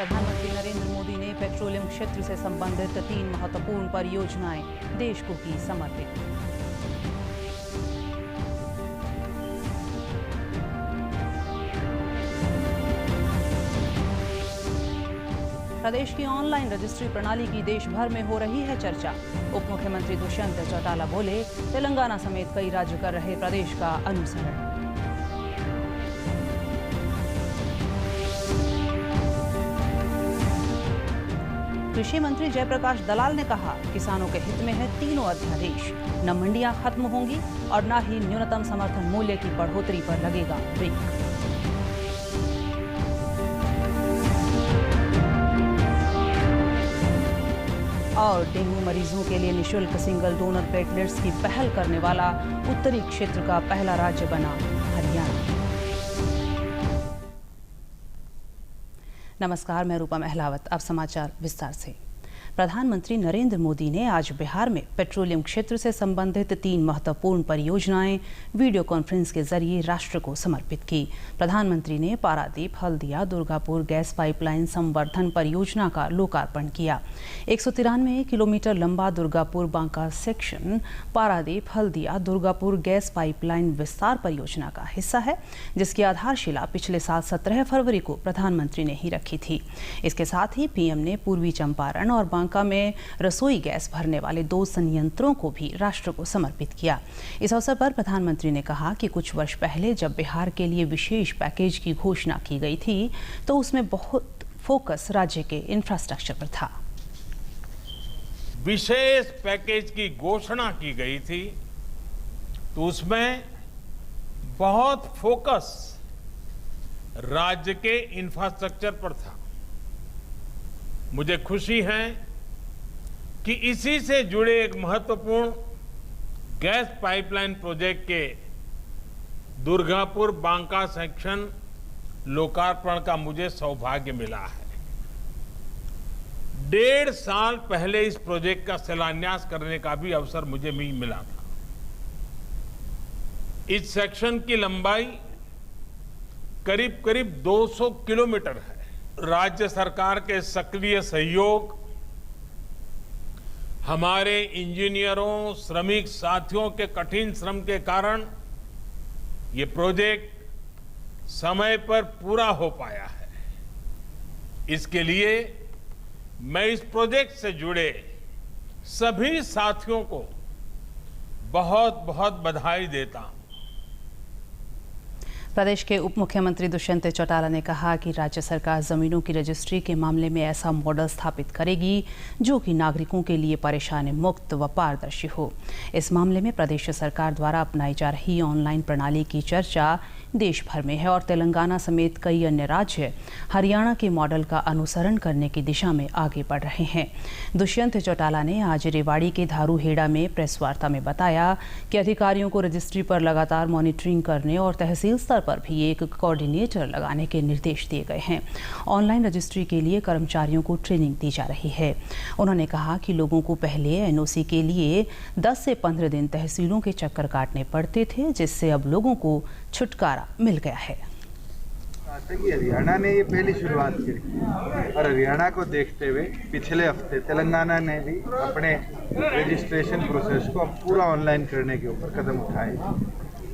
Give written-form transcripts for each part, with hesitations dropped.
प्रधानमंत्री नरेंद्र मोदी ने पेट्रोलियम क्षेत्र से संबंधित 3 महत्वपूर्ण परियोजनाएं देश को की समर्पित। प्रदेश की ऑनलाइन रजिस्ट्री प्रणाली की देश भर में हो रही है चर्चा। उप मुख्यमंत्री दुष्यंत चौटाला बोले, तेलंगाना समेत कई राज्य कर रहे प्रदेश का अनुसरण। कृषि मंत्री जयप्रकाश दलाल ने कहा, किसानों के हित में है तीनों अध्यादेश। न मंडियां खत्म होंगी और न ही न्यूनतम समर्थन मूल्य की बढ़ोतरी पर लगेगा ब्रेक। और डेंगू मरीजों के लिए निःशुल्क सिंगल डोनर प्लेटलेट्स की पहल करने वाला उत्तरी क्षेत्र का पहला राज्य बना हरियाणा। नमस्कार, मैं रूपा महलावत। अब समाचार विस्तार से। प्रधानमंत्री नरेंद्र मोदी ने आज बिहार में पेट्रोलियम क्षेत्र से संबंधित 3 महत्वपूर्ण परियोजनाएं वीडियो कॉन्फ्रेंस के जरिए राष्ट्र को समर्पित की। प्रधानमंत्री ने पारादीप हल्दिया दुर्गापुर गैस पाइपलाइन संवर्धन परियोजना का लोकार्पण किया। 193 किलोमीटर लंबा Durgapur Banka section Paradip Haldia Durgapur gas pipeline विस्तार परियोजना का हिस्सा है, जिसकी आधारशिला पिछले साल 17 फरवरी को प्रधानमंत्री ने ही रखी थी। इसके साथ ही पीएम ने पूर्वी चंपारण और बांका में रसोई गैस भरने वाले 2 संयंत्रों को भी राष्ट्र को समर्पित किया। इस अवसर पर प्रधानमंत्री ने कहा कि कुछ वर्ष पहले जब बिहार के लिए विशेष पैकेज की घोषणा की गई थी, तो उसमें बहुत फोकस राज्य के इंफ्रास्ट्रक्चर पर था। विशेष पैकेज की घोषणा की गई थी तो उसमें बहुत फोकस राज्य के इंफ्रास्ट्रक्चर पर था। मुझे खुशी है कि इसी से जुड़े एक महत्वपूर्ण गैस पाइपलाइन प्रोजेक्ट के दुर्गापुर बांका सेक्शन लोकार्पण का मुझे सौभाग्य मिला है। 1.5 साल पहले इस प्रोजेक्ट का शिलान्यास करने का भी अवसर मुझे मिला था। इस सेक्शन की लंबाई करीब 200 किलोमीटर है। राज्य सरकार के सक्रिय सहयोग, हमारे इंजीनियरों, श्रमिक साथियों के कठिन श्रम के कारण ये प्रोजेक्ट समय पर पूरा हो पाया है। इसके लिए मैं इस प्रोजेक्ट से जुड़े सभी साथियों को बहुत बहुत बधाई देता हूं। प्रदेश के उप मुख्यमंत्री दुष्यंत चौटाला ने कहा कि राज्य सरकार जमीनों की रजिस्ट्री के मामले में ऐसा मॉडल स्थापित करेगी जो कि नागरिकों के लिए परेशानी मुक्त व पारदर्शी हो। इस मामले में प्रदेश सरकार द्वारा अपनाई जा रही ऑनलाइन प्रणाली की चर्चा देश भर में है और तेलंगाना समेत कई अन्य राज्य हरियाणा के मॉडल का अनुसरण करने की दिशा में आगे बढ़ रहे हैं। दुष्यंत चौटाला ने आज रेवाड़ी के धारूहेड़ा में प्रेस वार्ता में बताया कि अधिकारियों को रजिस्ट्री पर लगातार मॉनिटरिंग करने और तहसील स्तर पर भी एक कोऑर्डिनेटर लगाने के निर्देश दिए गए हैं। ऑनलाइन रजिस्ट्री के लिए कर्मचारियों को ट्रेनिंग दी जा रही है। उन्होंने कहा कि लोगों को पहले एनओसी के लिए 10 से 15 दिन तहसीलों के चक्कर काटने पड़ते थे, जिससे अब लोगों को छुटकारा मिल गया है। हरियाणा ने ये पहली शुरुआत की और हरियाणा को देखते हुए पिछले हफ्ते तेलंगाना ने भी अपने रजिस्ट्रेशन प्रोसेस को अब पूरा ऑनलाइन करने के ऊपर कदम उठाए।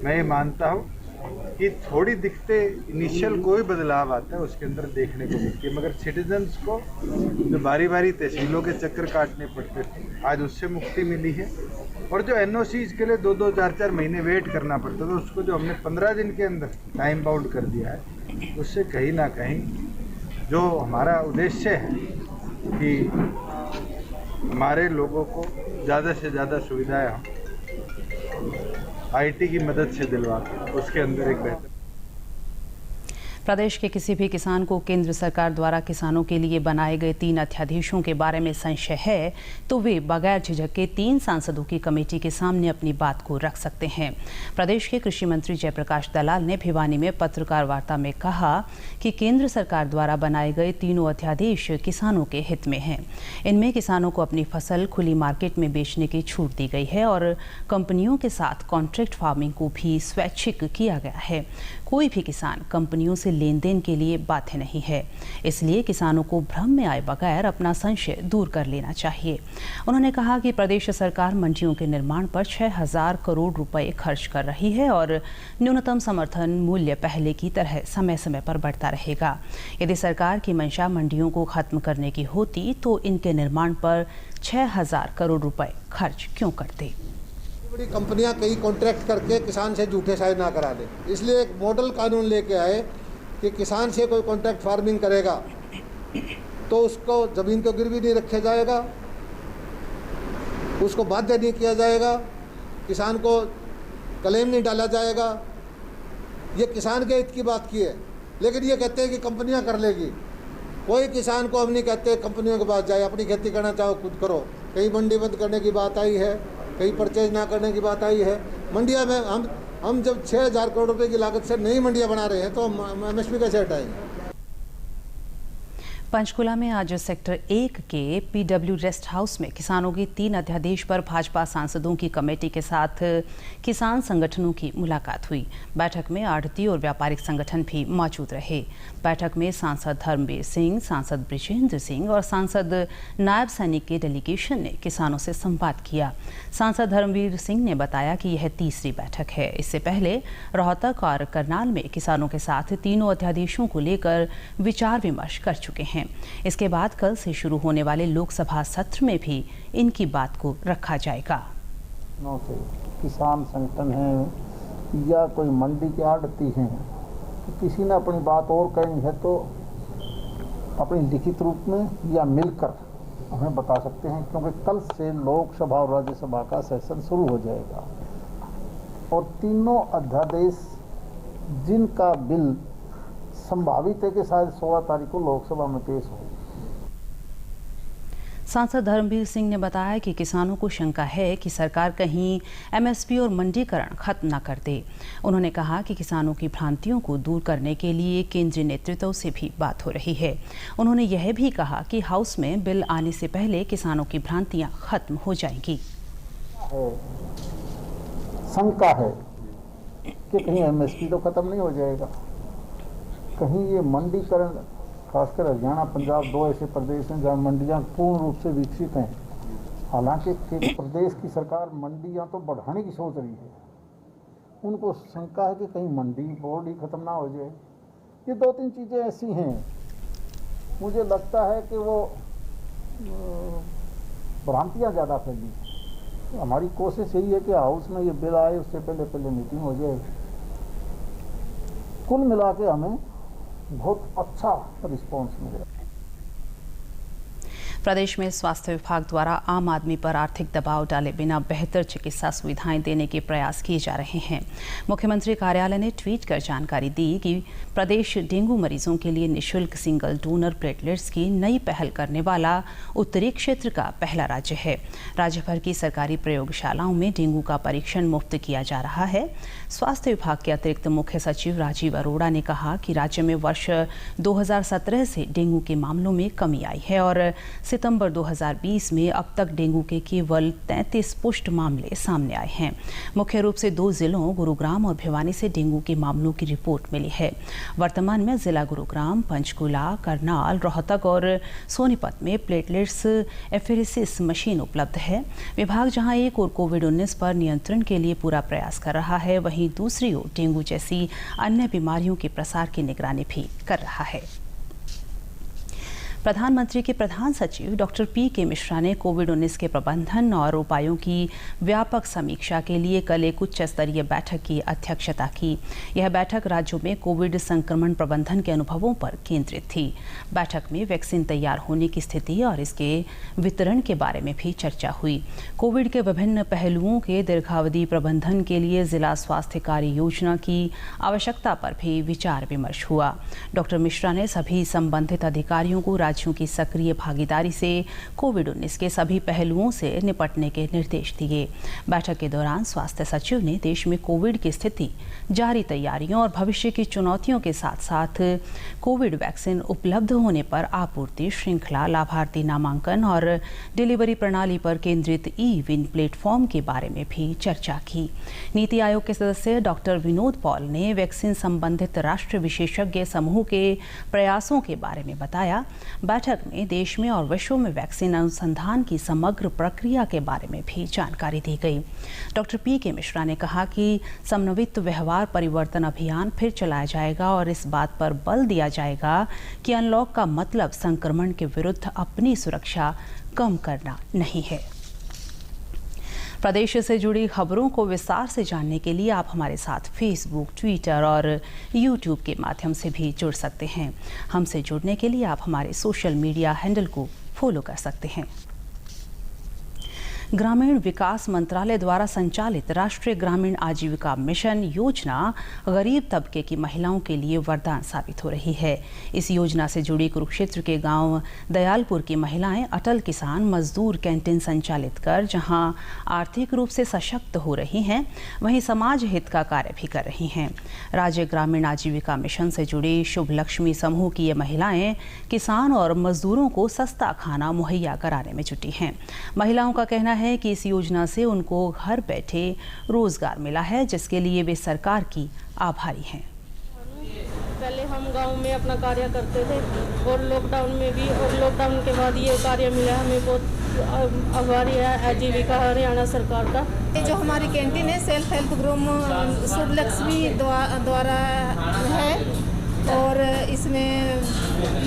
मैं ये मानता हूँ कि थोड़ी दिक्कतें इनिशियल कोई बदलाव आता है उसके अंदर देखने को मिलती है, मगर सिटीजन्स को जो बारी बारी तहसीलों के चक्कर काटने पड़ते थे, आज उससे मुक्ति मिली है। और जो एनओसीज के लिए 2-2, 4-4 महीने वेट करना पड़ता था, उसको जो हमने 15 दिन के अंदर टाइम बाउंड कर दिया है, उससे कहीं ना कहीं जो हमारा उद्देश्य है कि हमारे लोगों को ज़्यादा से ज़्यादा सुविधाएं हम आईटी की मदद से दिलवा के उसके अंदर एक बेहतर। प्रदेश के किसी भी किसान को केंद्र सरकार द्वारा किसानों के लिए बनाए गए 3 अध्यादेशों के बारे में संशय है तो वे बगैर झिझक के 3 सांसदों की कमेटी के सामने अपनी बात को रख सकते हैं। प्रदेश के कृषि मंत्री जयप्रकाश दलाल ने भिवानी में पत्रकार वार्ता में कहा कि केंद्र सरकार द्वारा बनाए गए तीनों अध्यादेश किसानों के हित में हैं। इनमें किसानों को अपनी फसल खुली मार्केट में बेचने की छूट दी गई है और कंपनियों के साथ कॉन्ट्रैक्ट फार्मिंग को भी स्वैच्छिक किया गया है। कोई भी किसान कंपनियों से लेन देन के लिए बाध्य नहीं है। इसलिए किसानों को भ्रम में आए बगैर अपना संशय दूर कर लेना चाहिए। उन्होंने कहा कि प्रदेश सरकार मंडियों के निर्माण पर 6,000 करोड़ रुपए खर्च कर रही है और न्यूनतम समर्थन मूल्य पहले की तरह समय समय पर बढ़ता रहेगा। यदि सरकार की मंशा मंडियों को खत्म करने की होती तो इनके निर्माण पर 6,000 करोड़ रुपए खर्च क्यों करते। बड़ी कंपनियां कई कॉन्ट्रैक्ट करके किसान से झूठे साइन ना करा दे, इसलिए एक मॉडल कानून लेके आए कि किसान से कोई कॉन्ट्रैक्ट फार्मिंग करेगा तो उसको ज़मीन को गिरवी नहीं रखा जाएगा, उसको बाध्य नहीं किया जाएगा, किसान को क्लेम नहीं डाला जाएगा। ये किसान के हित की बात की है, लेकिन ये कहते हैं कि कंपनियां कर लेगी। कोई किसान को हम नहीं कहते कंपनियों के पास जाए, अपनी खेती करना चाहो खुद करो। कहीं मंडी बंद करने की बात आई है, कहीं परचेज ना करने की बात आई है। मंडिया में हम जब 6,000 करोड़ रुपए की लागत से नई मंडियां बना रहे हैं तो हम MSP कैसे हटाएंगे। पंचकुला में आज सेक्टर 1 के PW रेस्ट हाउस में किसानों की 3 अध्यादेश पर भाजपा सांसदों की कमेटी के साथ किसान संगठनों की मुलाकात हुई। बैठक में आढ़ती और व्यापारिक संगठन भी मौजूद रहे। बैठक में सांसद धर्मवीर सिंह, सांसद बृजेंद्र सिंह और सांसद नायब सैनिक के डेलीगेशन ने किसानों से संवाद किया। सांसद धर्मवीर सिंह ने बताया कि यह तीसरी बैठक है। इससे पहले रोहतक और करनाल में किसानों के साथ तीनों अध्यादेशों को लेकर विचार विमर्श कर चुके हैं। इसके बाद कल से शुरू होने वाले लोकसभा सत्र में भी इनकी बात को रखा जाएगा। से किसान संगठन हैं या कोई मंडी के आड़ती हैं, तो किसी ने अपनी बात और कहनी है तो अपनी लिखित रूप में या मिलकर हमें बता सकते हैं, क्योंकि कल से लोकसभा और राज्यसभा का सेशन शुरू हो जाएगा और तीनों अध्यादेश जिनका बिल संभावित है कि शायद 16 तारीख को लोकसभा में पेश हो। सांसद धर्मवीर सिंह ने बताया कि किसानों को शंका है कि सरकार कहीं MSP और मंडीकरण खत्म न कर दे। उन्होंने कहा कि किसानों की भ्रांतियों को दूर करने के लिए केंद्रीय नेतृत्व से भी बात हो रही है। उन्होंने यह भी कहा कि हाउस में बिल आने से पहले किसानों की भ्रांतियां खत्म हो जाएंगी। शंका है कि कहीं MSP तो खत्म नहीं हो जाएगा, कहीं ये मंडीकरण, खासकर हरियाणा, पंजाब 2 ऐसे प्रदेश हैं जहाँ मंडियाँ पूर्ण रूप से विकसित हैं। हालांकि प्रदेश की सरकार मंडियाँ तो बढ़ाने की सोच रही है, उनको शंका है कि कहीं मंडी बोर्ड ही खत्म ना हो जाए। ये 2-3 चीज़ें ऐसी हैं, मुझे लगता है कि वो भ्रांतियाँ ज़्यादा फैली। हमारी कोशिश यही है कि हाउस में ये बिल आए उससे पहले मीटिंग हो जाए। कुल मिला के हमें बहुत अच्छा रिस्पॉन्स मिलेगा। प्रदेश में स्वास्थ्य विभाग द्वारा आम आदमी पर आर्थिक दबाव डाले बिना बेहतर चिकित्सा सुविधाएं देने के प्रयास किए जा रहे हैं। मुख्यमंत्री कार्यालय ने ट्वीट कर जानकारी दी कि प्रदेश डेंगू मरीजों के लिए निःशुल्क सिंगल डोनर प्लेटलेट्स की नई पहल करने वाला उत्तरी क्षेत्र का पहला राज्य है। राज्य भर की सरकारी प्रयोगशालाओं में डेंगू का परीक्षण मुफ्त किया जा रहा है। स्वास्थ्य विभाग के अतिरिक्त मुख्य सचिव राजीव अरोड़ा ने कहा कि राज्य में वर्ष 2017 से डेंगू के मामलों में कमी आई है और सितंबर 2020 में अब तक डेंगू के केवल 33 पुष्ट मामले सामने आए हैं। मुख्य रूप से 2 जिलों गुरुग्राम और भिवानी से डेंगू के मामलों की रिपोर्ट मिली है। वर्तमान में जिला गुरुग्राम, पंचकुला, करनाल, रोहतक और सोनीपत में प्लेटलेट्स एफेरेसिस मशीन उपलब्ध है। विभाग जहां एक और कोविड-19 पर नियंत्रण के लिए पूरा प्रयास कर रहा है, वहीं दूसरी ओर डेंगू जैसी अन्य बीमारियों के प्रसार की निगरानी भी कर रहा है। प्रधानमंत्री के प्रधान सचिव डॉक्टर PK मिश्रा ने कोविड-19 के प्रबंधन और उपायों की व्यापक समीक्षा के लिए कल एक उच्च स्तरीय बैठक की अध्यक्षता की। यह बैठक राज्यों में कोविड संक्रमण प्रबंधन के अनुभवों पर केंद्रित थी। बैठक में वैक्सीन तैयार होने की स्थिति और इसके वितरण के बारे में भी चर्चा हुई। कोविड के विभिन्न पहलुओं के दीर्घावधि प्रबंधन के लिए जिला स्वास्थ्य कार्य योजना की आवश्यकता पर भी विचार विमर्श हुआ। डॉक्टर मिश्रा ने सभी संबंधित अधिकारियों को राज्यों की सक्रिय भागीदारी से कोविड-19 के सभी पहलुओं से निपटने के निर्देश दिए। बैठक के दौरान स्वास्थ्य सचिव ने देश में कोविड की स्थिति, जारी तैयारियों और भविष्य की चुनौतियों के साथ साथ कोविड वैक्सीन उपलब्ध होने पर आपूर्ति श्रृंखला, लाभार्थी नामांकन और डिलीवरी प्रणाली पर केंद्रित ई-विन प्लेटफॉर्म के बारे में भी चर्चा की। नीति आयोग के सदस्य डॉक्टर विनोद पॉल ने वैक्सीन संबंधित राष्ट्रीय विशेषज्ञ समूह के प्रयासों के बारे में बताया। बैठक में देश में और विश्व में वैक्सीन अनुसंधान की समग्र प्रक्रिया के बारे में भी जानकारी दी गई। Doctor PK. मिश्रा ने कहा कि समन्वित व्यवहार परिवर्तन अभियान फिर चलाया जाएगा और इस बात पर बल दिया जाएगा कि अनलॉक का मतलब संक्रमण के विरुद्ध अपनी सुरक्षा कम करना नहीं है। प्रदेश से जुड़ी खबरों को विस्तार से जानने के लिए आप हमारे साथ फेसबुक, ट्विटर और यूट्यूब के माध्यम से भी जुड़ सकते हैं। हमसे जुड़ने के लिए आप हमारे सोशल मीडिया हैंडल को फॉलो कर सकते हैं। ग्रामीण विकास मंत्रालय द्वारा संचालित राष्ट्रीय ग्रामीण आजीविका मिशन योजना गरीब तबके की महिलाओं के लिए वरदान साबित हो रही है। इस योजना से जुड़ी कुरुक्षेत्र के गांव दयालपुर की महिलाएं अटल किसान मजदूर कैंटीन संचालित कर जहां आर्थिक रूप से सशक्त हो रही हैं, वहीं समाज हित का कार्य भी कर रही हैं। राज्य ग्रामीण आजीविका मिशन से जुड़ी शुभ लक्ष्मी समूह की ये महिलाएं किसान और मजदूरों को सस्ता खाना मुहैया कराने में जुटी हैं। महिलाओं का कहना है कि इस योजना से उनको घर बैठे रोजगार मिला है, जिसके लिए वे सरकार की आभारी हैं। पहले हम गांव में अपना कार्य करते थे और लॉकडाउन में भी, और लॉकडाउन के बाद ये कार्य मिला, हमें बहुत आभारी है आजीविका हरियाणा सरकार का। ये जो हमारी कैंटीन है सेल्फ हेल्प ग्रुप शुभ लक्ष्मी द्वारा है और इसमें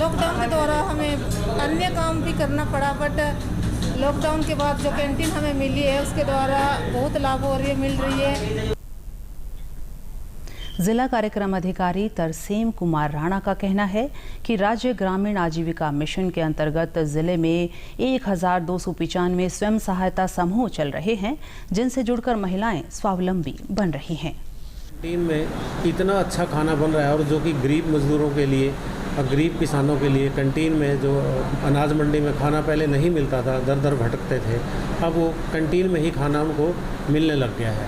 लॉकडाउन के दौरान हमें अन्य काम भी करना पड़ा, बट लॉकडाउन के बाद जो कैंटीन हमें मिली है उसके द्वारा बहुत लाभ हो रही है, मिल रही है। जिला कार्यक्रम अधिकारी तरसेम कुमार राणा का कहना है कि राज्य ग्रामीण आजीविका मिशन के अंतर्गत जिले में 1295 स्वयं सहायता समूह चल रहे हैं, जिनसे जुड़कर महिलाएं स्वावलंबी बन रही हैं। कैंटीन में इतना अच्छा खाना बन रहा है और जो कि गरीब मजदूरों के लिए और गरीब किसानों के लिए कैंटीन में जो अनाज मंडी में खाना पहले नहीं मिलता था, दर दर भटकते थे, अब वो कैंटीन में ही खाना उनको मिलने लग गया है।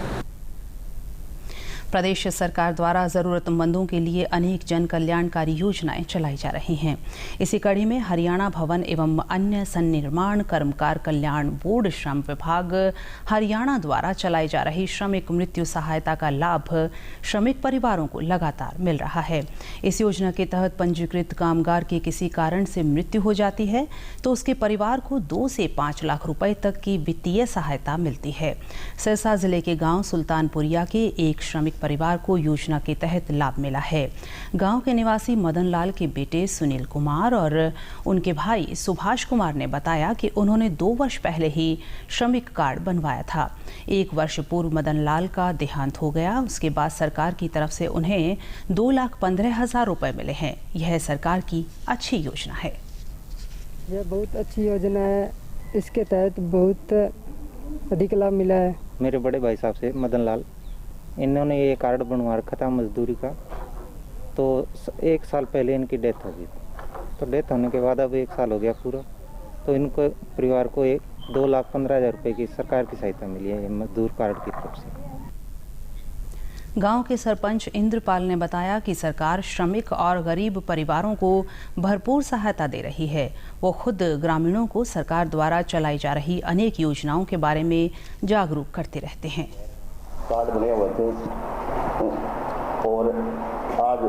प्रदेश सरकार द्वारा ज़रूरतमंदों के लिए अनेक जन कल्याणकारी योजनाएं चलाई जा रही हैं। इसी कड़ी में हरियाणा भवन एवं अन्य सन्निर्माण कर्मकार कल्याण बोर्ड श्रम विभाग हरियाणा द्वारा चलाई जा रही श्रमिक मृत्यु सहायता का लाभ श्रमिक परिवारों को लगातार मिल रहा है। इस योजना के तहत पंजीकृत कामगार की किसी कारण से मृत्यु हो जाती है तो उसके परिवार को 2 से 5 लाख रुपए तक की वित्तीय सहायता मिलती है। सिरसा जिले के गाँव सुल्तानपुरिया के एक श्रमिक परिवार को योजना के तहत लाभ मिला है। गांव के निवासी मदन लाल के बेटे सुनील कुमार और उनके भाई सुभाष कुमार ने बताया कि उन्होंने 2 वर्ष पहले ही श्रमिक कार्ड बनवाया था। 1 वर्ष पूर्व मदन लाल का देहांत हो गया। उसके बाद सरकार की तरफ से उन्हें 2,15,000 रुपए मिले हैं। यह सरकार की अच्छी योजना है। यह बहुत अच्छी योजना है, इसके तहत बहुत अधिक लाभ मिला है। मेरे बड़े भाई साहब से मदन लाल, इन्होंने ये कार्ड बनवा रखा था मजदूरी का, तो 1 साल पहले इनकी डेथ हो गई। तो डेथ होने के बाद अब 1 साल हो गया पूरा, तो इनको परिवार को 2,15,000 रुपये की सरकार की सहायता मिली है मजदूर कार्ड की तरफ से। गांव के सरपंच इंद्रपाल ने बताया कि सरकार श्रमिक और गरीब परिवारों को भरपूर सहायता दे रही है। वो खुद ग्रामीणों को सरकार द्वारा चलाई जा रही अनेक योजनाओं के बारे में जागरूक करते रहते हैं। कार्ड बने हुए थे और आज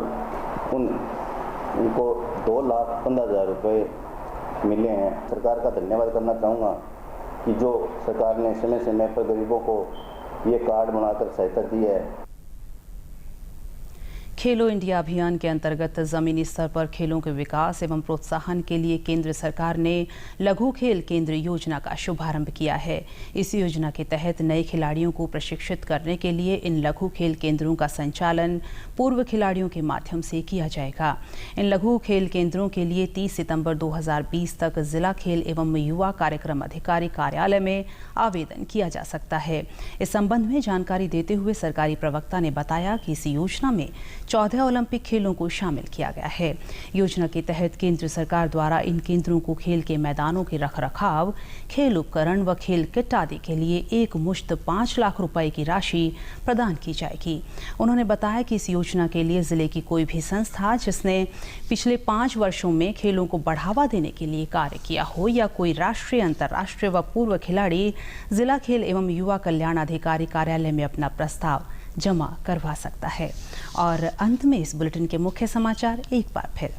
उनको 2,15,000 रुपये मिले हैं। सरकार का धन्यवाद करना चाहूँगा कि जो सरकार ने समय समय पर गरीबों को ये कार्ड बनाकर सहायता दी है। खेलो इंडिया अभियान के अंतर्गत जमीनी स्तर पर खेलों के विकास एवं प्रोत्साहन के लिए केंद्र सरकार ने लघु खेल केंद्र योजना का शुभारंभ किया है। इस योजना के तहत नए खिलाड़ियों को प्रशिक्षित करने के लिए इन लघु खेल केंद्रों का संचालन पूर्व खिलाड़ियों के माध्यम से किया जाएगा। इन लघु खेल केंद्रों के लिए 30 सितंबर 2020 तक जिला खेल एवं युवा कार्यक्रम अधिकारी कार्यालय में आवेदन किया जा सकता है। इस संबंध में जानकारी देते हुए सरकारी प्रवक्ता ने बताया कि इस योजना में 14 ओलंपिक खेलों को शामिल किया गया है। योजना के तहत केंद्र सरकार द्वारा इन केंद्रों को खेल के मैदानों के रखरखाव, खेल उपकरण व खेल किट आदि के लिए एक मुश्त 5 लाख रुपए की राशि प्रदान की जाएगी। उन्होंने बताया कि इस योजना के लिए जिले की कोई भी संस्था जिसने पिछले 5 वर्षों में खेलों को बढ़ावा देने के लिए कार्य किया हो या कोई राष्ट्रीय, अंतर्राष्ट्रीय व पूर्व खिलाड़ी जिला खेल एवं युवा कल्याण अधिकारी कार्यालय में अपना प्रस्ताव जमा करवा सकता है। और अंत में इस बुलेटिन के मुख्य समाचार एक बार फिर।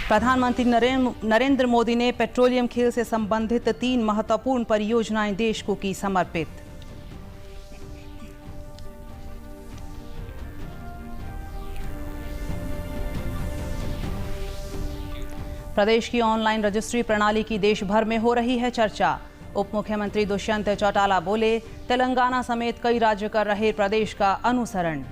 प्रधानमंत्री नरेंद्र मोदी ने पेट्रोलियम खेल से संबंधित 3 महत्वपूर्ण परियोजनाएं देश को की समर्पित। प्रदेश की ऑनलाइन रजिस्ट्री प्रणाली की देश भर में हो रही है चर्चा। उप मुख्यमंत्री दुष्यंत चौटाला बोले, तेलंगाना समेत कई राज्य कर रहे प्रदेश का अनुसरण।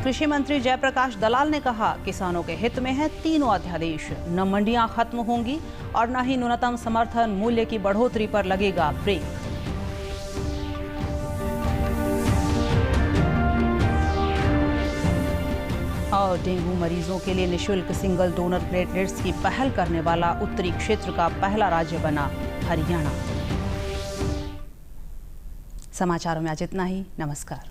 कृषि मंत्री जयप्रकाश दलाल ने कहा, किसानों के हित में है तीनों अध्यादेश, न मंडियां खत्म होंगी और न ही न्यूनतम समर्थन मूल्य की बढ़ोतरी पर लगेगा ब्रेक। और डेंगू मरीजों के लिए निःशुल्क सिंगल डोनर प्लेटलेट्स की पहल करने वाला उत्तरी क्षेत्र का पहला राज्य बना हरियाणा। समाचारों में आज इतना ही। नमस्कार।